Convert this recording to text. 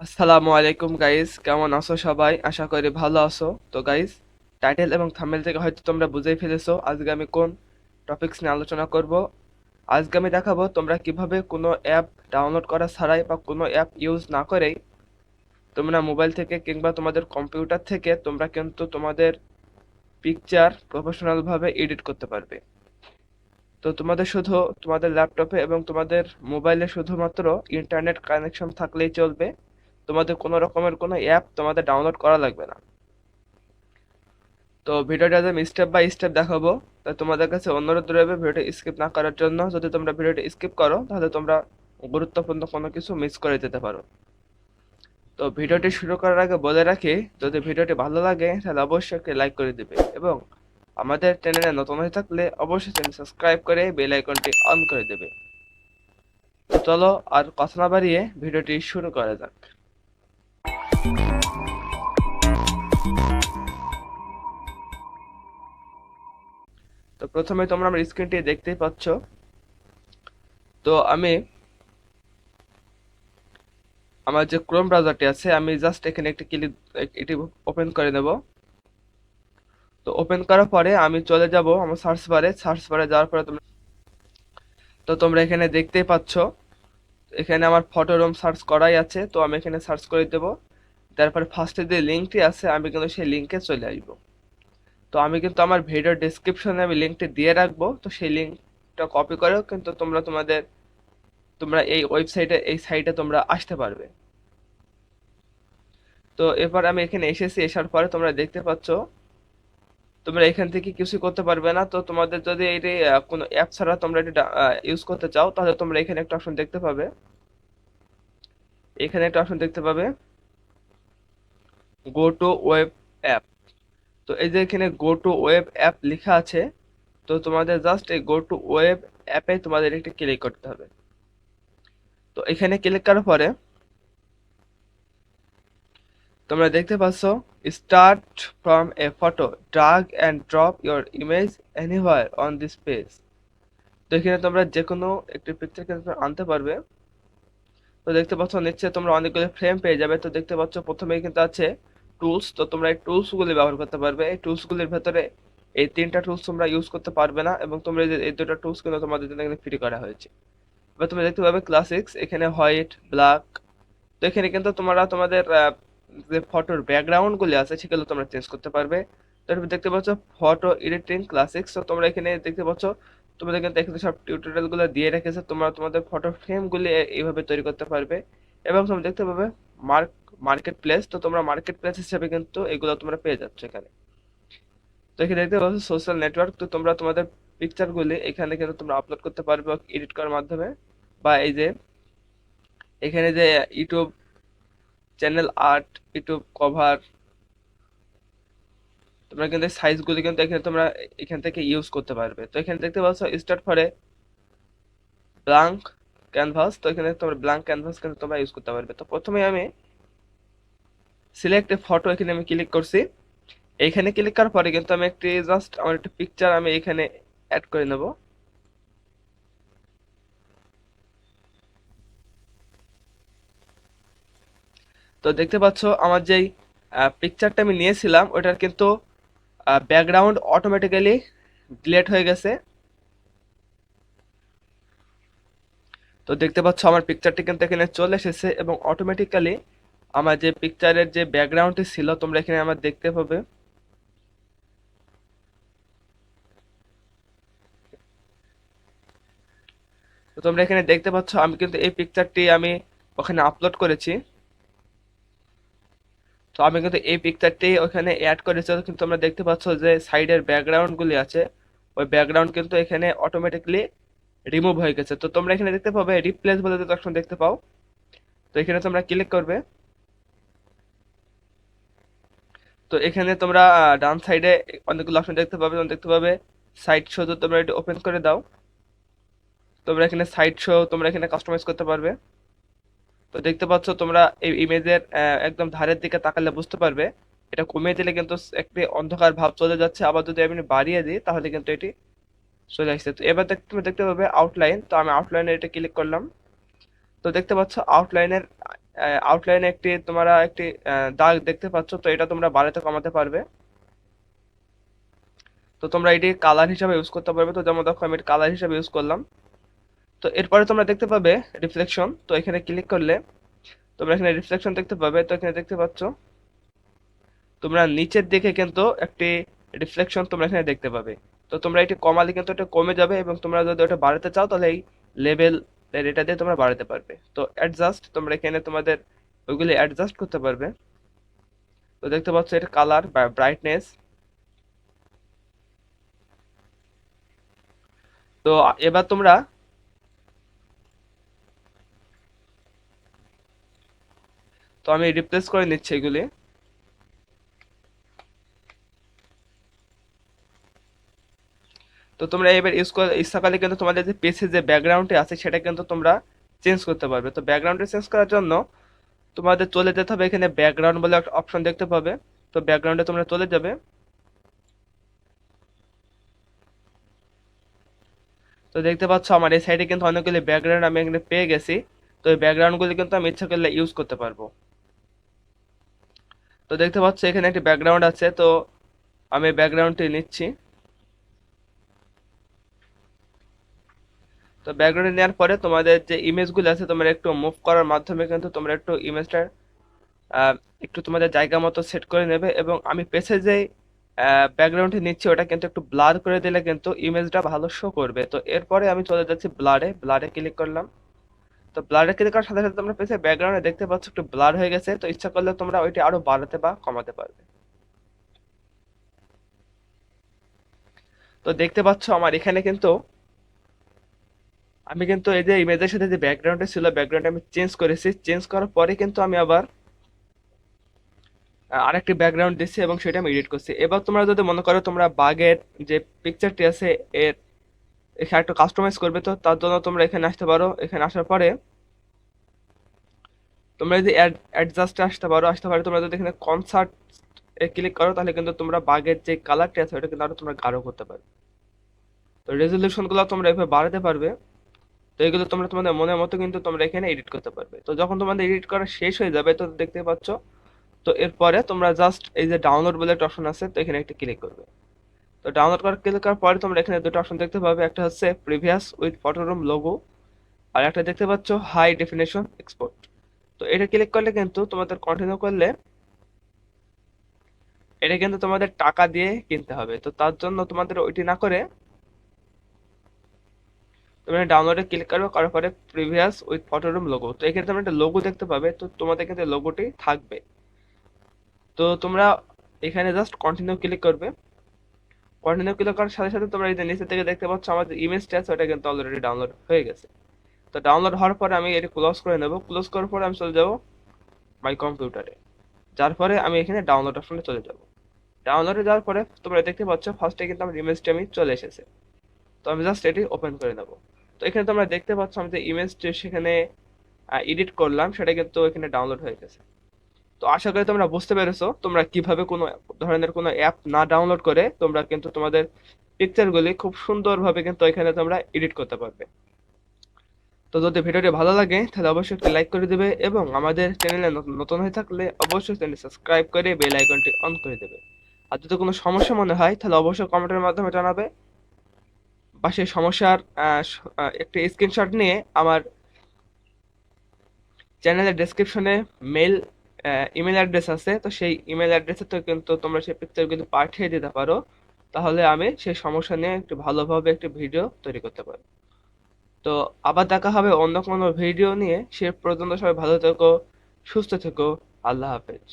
আসসালামু আলাইকুম গাইস, কেমন আছো সবাই? আশা করি ভালো আছো। তো গাইস, টাইটেল এবং থাম্বনেল থেকে হয়তো তোমরা বুঝেই ফেলেছো আজকে আমি কোন টপিকস নিয়ে আলোচনা করব। আজকে আমি দেখাবো তোমরা কিভাবে কোনো অ্যাপ ডাউনলোড করা ছাড়াই বা কোনো অ্যাপ ইউজ না করেই তোমরা মোবাইল থেকে কিংবা তোমাদের কম্পিউটার থেকে তোমরা কিন্তু তোমাদের পিকচার প্রফেশনাল ভাবে এডিট করতে পারবে। তো তোমাদের শুধু তোমাদের ল্যাপটপে এবং তোমাদের মোবাইলে শুধুমাত্র ইন্টারনেট কানেকশন থাকলেই চলবে। তোমাদের কোনো রকমের কোনো অ্যাপ তোমাদের ডাউনলোড করা লাগবে না। তো ভিডিওটা আমি স্টেপ বাই স্টেপ দেখাবো। তাই তোমাদের কাছে অনুরোধ রইবে ভিডিওটা স্কিপ না করার জন্য। যদি তোমরা ভিডিওটা স্কিপ করো তাহলে তোমরা গুরুত্বপূর্ণ কোনো কিছু মিস করে যেতে পারো। তো ভিডিওটি শুরু করার আগে বলে রাখি, যদি ভিডিওটি ভালো লাগে তাহলে অবশ্যই একটি লাইক করে দিবে এবং আমাদের চ্যানেলে নতুন হয়ে থাকলে অবশ্যই চ্যানেল সাবস্ক্রাইব করে বেল আইকনটি অন করে দেবে। তো চলো আর কথা না বাড়িয়ে ভিডিওটি শুরু করা যাক। তো প্রথমে তোমরা আমার স্ক্রিনটি দেখতেই পাচ্ছ। তো আমি আমার যে ক্রোম ব্রাউজারটি আছে আমি জাস্ট এখানে একটি ক্লিক এটি ওপেন করে নেব। তো ওপেন করার পরে আমি চলে যাব আমার সার্চ বারে যাওয়ার পরে তোমরা এখানে দেখতেই পাচ্ছ, এখানে আমার ফটো রুম সার্চ করাই আছে। তো আমি এখানে সার্চ করে দেব। তারপরে ফার্স্টে যে লিঙ্কটি আছে আমি কিন্তু সেই লিঙ্কে চলে আসব। তো আমি কিন্তু আমার ভিডিও ডেসক্রিপশনে আমি লিঙ্কটি দিয়ে রাখবো। তো সেই লিঙ্কটা কপি করেও কিন্তু তোমরা এই ওয়েবসাইটে এই সাইটে তোমরা আসতে পারবে। তো এবার আমি এখানে আসার পরে তোমরা দেখতে পাচ্ছ তোমরা এখান থেকে কিছু করতে পারবে না। তো তোমাদের যদি এটি কোনো অ্যাপ ছাড়া তোমরা এটি ইউজ করতে চাও তাহলে তোমরা এখানে একটা অপশন দেখতে পাবে। এখানে একটা অপশন দেখতে পাবে গো টু ওয়েব অ্যাপ। তো এই যে এখানে গো টু ওয়েব অ্যাপ লেখা আছে, তো তোমাদের জাস্ট এই গো টু ওয়েব অ্যাপে তোমাদের একটি ক্লিক করতে হবে। তো এখানে ক্লিক করার পরে তোমরা দেখতে পাচ্ছ start from a photo, drug and drop your image anywhere on this page. তো এখানে তোমরা যে কোনো একটি পিকচার কিন্তু আনতে পারবে। তো দেখতে পাচ্ছ নিচে তোমরা অনেকগুলো ফ্রেম পেয়ে যাবে। তো দেখতে পাচ্ছ প্রথমেই কিন্তু আছে টুলস। তো তোমরা এই টুলসগুলি ব্যবহার করতে পারবে। এই টুলসগুলির ভেতরে এই তিনটা টুলস তোমরা ইউজ করতে পারবে না এবং তোমরা এই দুটো টুলস কিন্তু তোমাদের জন্য এখানে ফ্রি করা হয়েছে। এবার তুমি দেখতে পাবে ক্লাসিক্স, এখানে হোয়াইট, ব্ল্যাক। তো এখানে কিন্তু তোমরা তোমাদের যে ফটোর ব্যাকগ্রাউন্ডগুলি আছে সেগুলো তোমরা চেঞ্জ করতে পারবে। তারপর দেখতে পাচ্ছ ফটো এডিটিং ক্লাসিক্স। তো তোমরা এখানে দেখতে পাচ্ছ তোমাদের কিন্তু এখানে সব টিউটোরিয়ালগুলো দিয়ে রেখেছে। তোমরা তোমাদের ফটো ফ্রেমগুলি এইভাবে তৈরি করতে পারবে। এবং তোমরা দেখতে পাবে মার্কেট প্লেস। তো তোমরা মার্কেট প্লেস হিসেবে কিন্তু এগুলো তোমরা পেয়ে যাচ্ছ এখানে। তো এখানে দেখতে পাচ্ছ সোশ্যাল নেটওয়ার্ক। তো তোমরা তোমাদের পিকচারগুলি এখানে কিন্তু তোমরা আপলোড করতে পারবে এডিট করার মাধ্যমে। বা এই যে এখানে যে YouTube channel art, YouTube cover, তোমরা কিন্তু সাইজগুলি কিন্তু এখানে তোমরা এখান থেকে ইউজ করতে পারবে। তো এখানে দেখতে পাচ্ছ স্টার্ট ফরে ব্ল্যাঙ্ক ক্যানভাস। তো এখানে তোমরা ব্ল্যাঙ্ক ক্যানভাস কিন্তু তোমরা ইউজ করতে পারবে। তো প্রথমে আমি সিলেক্ট এ ফটো, এখানে আমি ক্লিক করছি। এইখানে ক্লিক করার পরে কিন্তু আমি একটি জাস্ট আমার একটা পিকচার আমি এখানে অ্যাড করে নেব। তো দেখতে পাচ্ছ আমার যেই পিকচারটা আমি নিয়েছিলাম ওটার কিন্তু ব্যাকগ্রাউন্ড অটোমেটিক্যালি ডিলেট হয়ে গেছে। তো দেখতে পাচ্ছ আমার পিকচারটি কিন্তু এখানে চলে এসেছে এবং অটোমেটিক্যালি আমার যে পিকচারের যে ব্যাকগ্রাউন্ডটি ছিল তোমরা এখানে আমার দেখতে পাবে। তো তোমরা এখানে দেখতে পাচ্ছ আমি কিন্তু এই পিকচারটি আমি ওখানে আপলোড করেছি। তো আমি কিন্তু এই পিকচারটি ওখানে অ্যাড করেছি। কিন্তু তোমরা দেখতে পাচ্ছ যে সাইডের ব্যাকগ্রাউন্ডগুলি আছে, ওই ব্যাকগ্রাউন্ড কিন্তু এখানে অটোমেটিকলি রিমুভ হয়ে গেছে। তো তোমরা এখানে দেখতে পাবে রিপ্লেস বলে যে অপশন দেখতে পাও। তো এখানে তোমরা ক্লিক করবে। তো এখানে তোমরা ডান সাইডে অনেকগুলো অপশন দেখতে পাবে। তোমরা দেখতে পাবে সাইড শো। তো তোমরা এটা ওপেন করে দাও। তোমরা এখানে সাইড শো তোমরা এখানে কাস্টমাইজ করতে পারবে। তো দেখতে পাচ্ছ তোমরা এই ইমেজের একদম ধারের দিকে তাকালে বুঝতে পারবে এটা কমিয়ে দিলে কিন্তু একটি অন্ধকার ভাব চলে যাচ্ছে, আবার যদি আমি বাড়িয়ে দিই তাহলে কিন্তু এটি চলে আসছে। তো এবার তুমি দেখতে পাবে আউটলাইন। তো আমি আউটলাইনে এটা ক্লিক করলাম। তো দেখতে পাচ্ছ আউটলাইনের আউটলাইনে তোমরা একটি দাগ দেখতে পাচ্ছ, তো এটা তোমরা বাড়াতে কমাতে পারবে। তো তোমরা এটি কালার হিসাবে ইউজ করতে পারবে। তো যেমন দেখো আমি কালার হিসাবে ইউজ করলাম। তো এরপরে তোমরা দেখতে পাবে রিফ্লেকশন। তো এখানে ক্লিক করলে তোমরা এখানে রিফ্লেকশন দেখতে পাবে। তো এখানে দেখতে পাচ্ছ তোমরা নিচের দিকে কিন্তু একটি রিফ্লেকশন তোমরা এখানে দেখতে পাবে। তো তোমরা এটি কমালে কিন্তু এটা কমে যাবে, এবং তোমরা যদি ওটা বাড়াতে চাও তাহলে এই লেভেল এটা দিয়ে তোমরা বাড়াতে পারবে। তো অ্যাডজাস্ট তোমরা এখানে তোমাদের ওইগুলি অ্যাডজাস্ট করতে পারবে। তো দেখতে পাচ্ছ এর কালার বা ব্রাইটনেস। তো এবার তোমরা তো আমি রিপ্লেস করে নিচ্ছি এগুলি। তো তোমরা এবার ইউজ করে ইচ্ছা করলে কিন্তু তোমাদের যে পেজে যে ব্যাকগ্রাউন্ডে আছে সেটা কিন্তু তোমরা চেঞ্জ করতে পারবে। তো ব্যাকগ্রাউন্ডে চেঞ্জ করার জন্য তোমাদের চলে যেতে হবে, এখানে ব্যাকগ্রাউন্ড বলে একটা অপশন দেখতে পাবে। তো ব্যাকগ্রাউন্ডে তোমরা চলে যাবে। তো দেখতে পাচ্ছ আমার এই সাইডে কিন্তু অনেকগুলি ব্যাকগ্রাউন্ড আমি এখানে পেয়ে গেছি। তো এই ব্যাকগ্রাউন্ডগুলি কিন্তু আমি ইচ্ছা করলে ইউজ করতে পারবো। তো দেখতে পাচ্ছ এখানে একটি ব্যাকগ্রাউন্ড আছে। তো আমি ব্যাকগ্রাউন্ডটি নিচ্ছি। তো ব্যাকগ্রাউন্ডে নেওয়ার পরে তোমাদের যে ইমেজগুলো আছে তোমরা একটু মুভ করার মাধ্যমে কিন্তু তোমরা একটু ইমেজটা একটু তোমাদের জায়গা মতো সেট করে নেবে। এবং আমি পেছে যে ব্যাকগ্রাউন্ডটি নিচ্ছি ওটা কিন্তু একটু ব্লার করে দিলে কিন্তু ইমেজটা ভালো শো করবে। তো এরপরে আমি চলে যাচ্ছি ব্লারে। ব্লারে ক্লিক করলাম। তো ব্লারে ক্লিক করার সাথে সাথে তোমরা পেছে ব্যাকগ্রাউন্ডে দেখতে পাচ্ছ একটু ব্লার হয়ে গেছে। তো ইচ্ছা করলে তোমরা ওইটি আরো বাড়াতে বা কমাতে পারবে। তো দেখতে পাচ্ছ আমার এখানে কিন্তু আমি কিন্তু এই যে ইমেজের সাথে যে ব্যাকগ্রাউন্ডে ছিল ব্যাকগ্রাউন্ড আমি চেঞ্জ করেছি। চেঞ্জ করার পরে কিন্তু আমি আবার আরেকটি ব্যাকগ্রাউন্ড দিচ্ছি এবং সেটা আমি এডিট করছি। এবার তোমরা যদি মনে করো তোমরা বাঘের যে পিকচারটি আছে এর এখানে একটু কাস্টমাইজ করবে, তো তার জন্য তোমরা এখানে আসতে পারো। এখানে আসার পরে তোমরা যদি অ্যাডজাস্টে আসতে পারো তোমরা যদি এখানে কনসার্ট এ ক্লিক করো তাহলে কিন্তু তোমরা বাঘের যে কালারটি আছে ওটা কিন্তু আরো তোমরা গাঢ় করতে পারবে। তো রেজলিউশন গুলো তোমরা এভাবে বাড়াতে পারবে। তো এগুলো তোমরা তোমাদের মনের মতো কিন্তু তোমরা এখানে এডিট করতে পারবে। তো যখন তোমাদের এডিট করা শেষ হয়ে যাবে তো দেখতে পাচ্ছ, তো এরপরে তোমরা জাস্ট এই যে ডাউনলোড বলে একটা অপশন আছে, তো এখানে একটা ক্লিক করবে। তো ডাউনলোড করার ক্লিক করার পরে তোমরা এখানে দুটো অপশন দেখতে পাবে। একটা হচ্ছে প্রিভিয়াস উইথ ফটোরুম লোগো, আর একটা দেখতে পাচ্ছ হাই ডেফিনেশন এক্সপোর্ট। তো এটা ক্লিক করলে কিন্তু তোমাদের কন্টিনিউ করলে এটা কিন্তু তোমাদের টাকা দিয়ে কিনতে হবে। তো তার জন্য তোমাদের ওইটি না করে তুমি ডাউনলোডে ক্লিক করবে, করার পরে প্রিভিয়াস উইথ ফটোরুম লোগো। তো এখানে তোমরা একটা লোগো দেখতে পাবে। তো তোমাদের কিন্তু লোগোটি থাকবে। তো তোমরা এখানে জাস্ট কন্টিনিউ ক্লিক করবে। কন্টিনিউ ক্লিক করার সাথে সাথে তোমরা এই যে নিচে থেকে দেখতে পাচ্ছ আমাদের ইমেজটা আছে ওটা কিন্তু অলরেডি ডাউনলোড হয়ে গেছে। তো ডাউনলোড হওয়ার পরে আমি এটি ক্লোজ করে নেব। ক্লোজ করার পরে আমি চলে যাব মাই কম্পিউটারে, যার পরে আমি এখানে ডাউনলোড অপশনে চলে যাব। ডাউনলোডে যাওয়ার পরে তোমরা দেখতে পাচ্ছ ফার্স্টে কিন্তু আমার ইমেজটি আমি চলে এসেছে। তো আমি জাস্ট এটি ওপেন করে নেব। তো এখানে তোমরা দেখতে পাচ্ছ আমি যে ইমেজটি সেখানে এডিট করলাম সেটা কিন্তু এখানে ডাউনলোড হয়ে গেছে। তো আশা করি তোমরা বুঝতে পেরেছো তোমরা কিভাবে কোনো ধরনের কোনো অ্যাপ না ডাউনলোড করে তোমরা কিন্তু তোমাদের পিকচারগুলি খুব সুন্দরভাবে কিন্তু এখানে তোমরা এডিট করতে পারবে। তো যদি ভিডিওটি ভালো লাগে তাহলে অবশ্যই একটি লাইক করে দেবে, এবং আমাদের চ্যানেলে নতুন হয়ে থাকলে অবশ্যই চ্যানেল সাবস্ক্রাইব করে বেল আইকনটি অন করে দেবে। আর যদি কোনো সমস্যা মনে হয় তাহলে অবশ্যই কমেন্টের মাধ্যমে জানাবে, বা সেই সমস্যার একটি স্ক্রিনশট নিয়ে আমার চ্যানেলের ডেসক্রিপশনে মেল ইমেল অ্যাড্রেস আছে। তো সেই ইমেল অ্যাড্রেসে তো কিন্তু তোমরা সেই পিকচারগুলো পাঠিয়ে দিতে পারো। তাহলে আমি সেই সমস্যা নিয়ে একটু ভালোভাবে একটি ভিডিও তৈরি করতে পারি। তো আবার দেখা হবে অন্য কোনো ভিডিও নিয়ে। সে পর্যন্ত সবাই ভালো থেকো, সুস্থ থেকো। আল্লাহ হাফেজ।